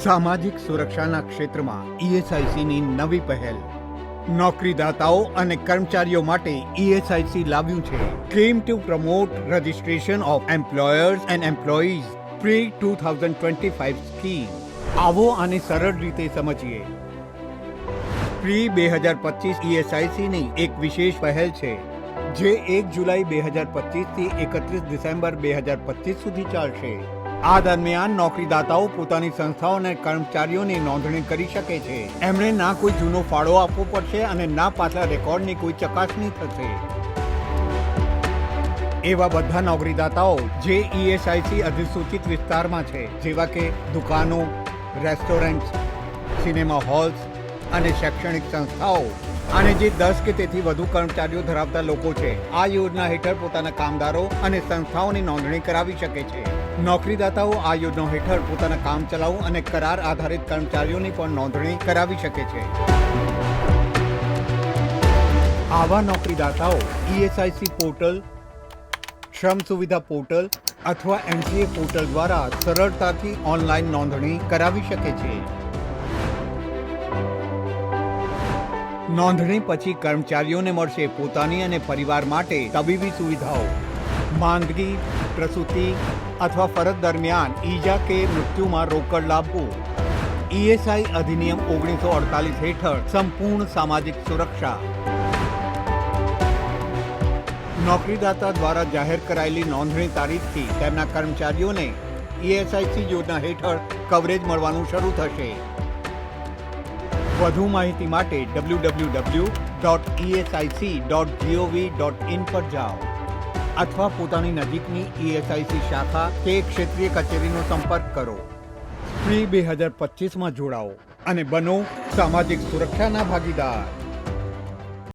સામાજિક સુરક્ષાના ક્ષેત્રમાં ઈએસઆઈસીની નવી પહેલ. નોકરીદાતાઓ અને કર્મચારીઓ માટે ઈએસઆઈસી લાવ્યું છે scheme two promote registration of employers and employees pre 2025 scheme. આવો આને સરળ રીતે સમજીએ. પ્રી 2025 ઈએસઆઈસીની એક વિશેષ પહેલ છે જે 1 જુલાઈ 2025 થી 31 ડિસેમ્બર 2025 સુધી ચાલશે. આ દરમિયાન નોકરીદાતાઓ પોતાની સંસ્થાઓ અને કર્મચારીઓની નોંધણી કરી શકે છે. એમણે ના કોઈ જૂનો ફાળો આપવો પડશે અને ના પાછલા રેકોર્ડની કોઈ ચકાસણી થશે. એવા બધા નોકરીદાતાઓ જે ઈએસઆઈસી અધિસૂચિત વિસ્તારમાં છે, જેવા કે દુકાનો, રેસ્ટોરન્ટ્સ, સિનેમા હોલ્સ અને શૈક્ષણિક સંસ્થાઓ, અને જે 10 કે તેથી વધુ કર્મચારીઓ ધરાવતા લોકો છે, આ યોજના હેઠળ પોતાના કામદારો અને સંસ્થાઓની નોંધણી કરાવી શકે છે. નોકરીદાતાઓ આ યોજના હેઠળ પોતાના કામચલાઉ અને કરાર આધારિત કર્મચારીઓની પણ નોંધણી કરાવી શકે છે. આવા નોકરીદાતાઓ ઈએસઆઈસી પોર્ટલ, શ્રમ સુવિધા પોર્ટલ અથવા એનસીએ પોર્ટલ દ્વારા સરળતાથી ઓનલાઈન નોંધણી કરાવી શકે છે. નોંધણી પછી કર્મચારીઓને મળશે પોતાની અને પરિવાર માટે તબીબી સુવિધાઓ, માંદગી, પ્રસૂતિ અથવા ફરજ દરમિયાન ઈજા કે મૃત્યુમાં રોકડ લાભો, ઈએસઆઈ અધિનિયમ 1948 હેઠળ સંપૂર્ણ સામાજિક સુરક્ષા. નોકરીદાતા દ્વારા જાહેર કરાયેલી નોંધણી તારીખથી તેમના કર્મચારીઓને ઈએસઆઈસી યોજના હેઠળ કવરેજ મળવાનું શરૂ થશે. વધુ માહિતી માટે www.esic.gov.in પર જાઓ અથવા પોતાની નજીકની ઈએસઆઈસી શાખા કે ક્ષેત્રીય કચેરીનો સંપર્ક કરો. પ્રી 2025માં જોડાઓ અને બનો સામાજિક સુરક્ષાના ભાગીદાર.